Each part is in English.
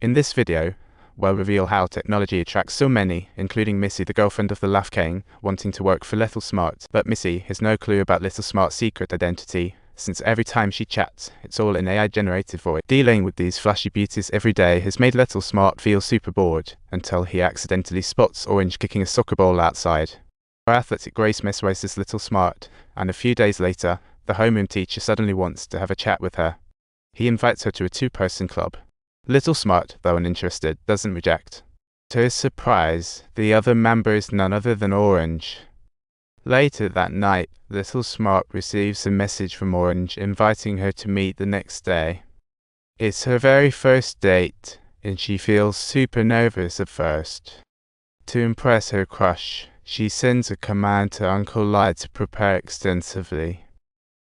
In this video, we'll reveal how technology attracts so many, including Missy, the girlfriend of the Laugh King, wanting to work for Little Smart. But Missy has no clue about Little Smart's secret identity, since every time she chats, it's all in AI-generated voice. Dealing with these flashy beauties every day has made Little Smart feel super bored, until he accidentally spots Orange kicking a soccer ball outside. Her athletic grace mesmerizes Little Smart, and a few days later, the homeroom teacher suddenly wants to have a chat with her. He invites her to a two-person club. Little Smart, though uninterested, doesn't reject. To his surprise, the other member is none other than Orange. Later that night, Little Smart receives a message from Orange inviting her to meet the next day. It's her very first date, and she feels super nervous at first. To impress her crush, she sends a command to Uncle Lai to prepare extensively.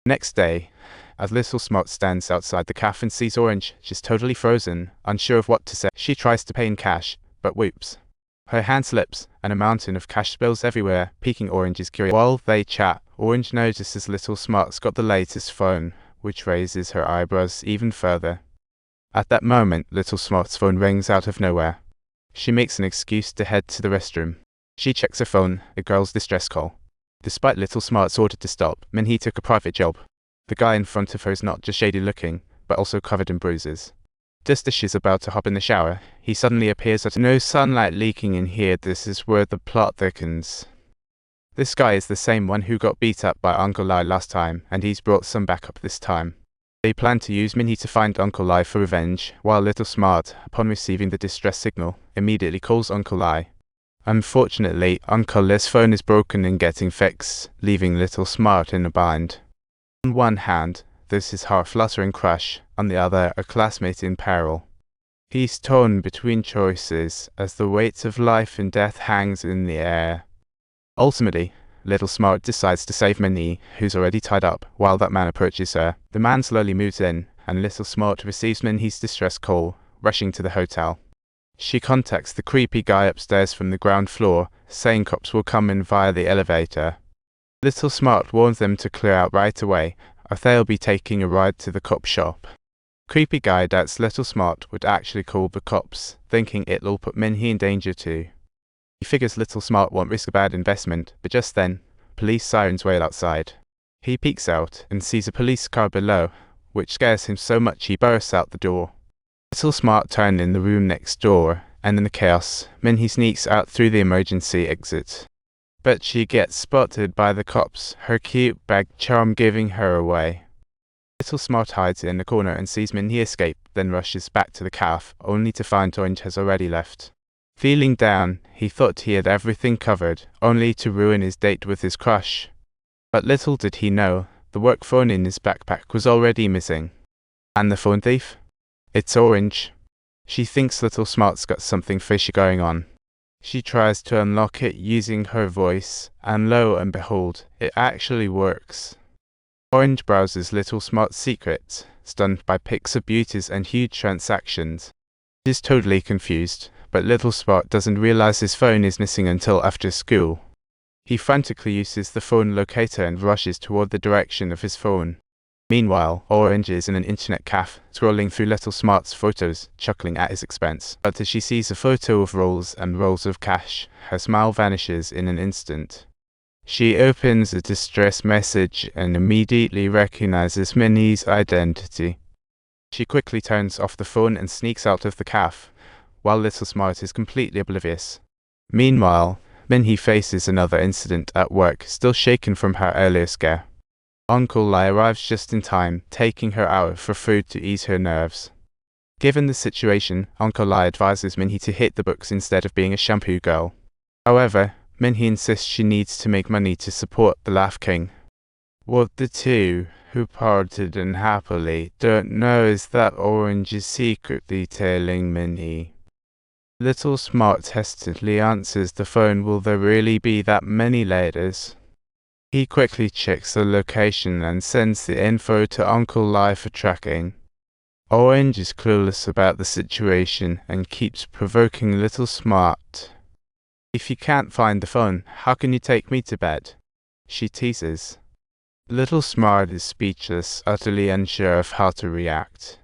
Next day, as Little Smart stands outside the cafe and sees Orange just totally frozen, unsure of what to say, she tries to pay in cash, but whoops. Her hand slips, and a mountain of cash spills everywhere, piquing Orange's curiosity. While they chat, Orange notices Little Smart's got the latest phone, which raises her eyebrows even further. At that moment, Little Smart's phone rings out of nowhere. She makes an excuse to head to the restroom. She checks her phone, a girl's distress call. Despite Little Smart's order to stop, Minhee took a private job. The guy in front of her is not just shady looking, but also covered in bruises. Just as she's about to hop in the shower, he suddenly appears at no sunlight leaking in here. This is where the plot thickens. This guy is the same one who got beat up by Uncle Lai last time, and he's brought some backup this time. They plan to use Minhee to find Uncle Lai for revenge, while Little Smart, upon receiving the distress signal, immediately calls Uncle Lai. Unfortunately, Uncle Lai's phone is broken and getting fixed, leaving Little Smart in a bind. On one hand, this is her fluttering crush, on the other, a classmate in peril. He's torn between choices, as the weight of life and death hangs in the air. Ultimately, Little Smart decides to save Minhee, who's already tied up, while that man approaches her. The man slowly moves in, and Little Smart receives Minhee's distress call, rushing to the hotel. She contacts the creepy guy upstairs from the ground floor, saying cops will come in via the elevator. Little Smart warns them to clear out right away, or they'll be taking a ride to the cop shop. Creepy guy doubts Little Smart would actually call the cops, thinking it'll put Minhee in danger too. He figures Little Smart won't risk a bad investment, but just then, police sirens wail outside. He peeks out and sees a police car below, which scares him so much he bursts out the door. Little Smart turns in the room next door, and in the chaos, Minhee sneaks out through the emergency exit. But she gets spotted by the cops, her cute bag charm giving her away. Little Smart hides in the corner and sees Minhee escape, then rushes back to the cafe, only to find Orange has already left. Feeling down, he thought he had everything covered, only to ruin his date with his crush. But little did he know, the work phone in his backpack was already missing. And the phone thief? It's Orange. She thinks Little Smart's got something fishy going on. She tries to unlock it using her voice, and lo and behold, it actually works. Orange browses Little Smart's secrets, stunned by pics of beauties and huge transactions. He's totally confused, but Little Smart doesn't realize his phone is missing until after school. He frantically uses the phone locator and rushes toward the direction of his phone. Meanwhile, Orange is in an internet cafe, scrolling through Little Smart's photos, chuckling at his expense. But as she sees a photo of rolls and rolls of cash, her smile vanishes in an instant. She opens a distress message and immediately recognizes Minhee's identity. She quickly turns off the phone and sneaks out of the cafe, while Little Smart is completely oblivious. Meanwhile, Minhee faces another incident at work, still shaken from her earlier scare. Uncle Lai arrives just in time, taking her out for food to ease her nerves. Given the situation, Uncle Lai advises Minhee to hit the books instead of being a shampoo girl. However, Minhee insists she needs to make money to support the Laugh King. What the two, who parted unhappily, don't know is that Orange is secretly tailing Minhee. Little Smart hesitantly answers the phone. Will there really be that many ladies? He quickly checks the location and sends the info to Uncle Lai for tracking. Orange is clueless about the situation and keeps provoking Little Smart. If you can't find the phone, how can you take me to bed? She teases. Little Smart is speechless, utterly unsure of how to react.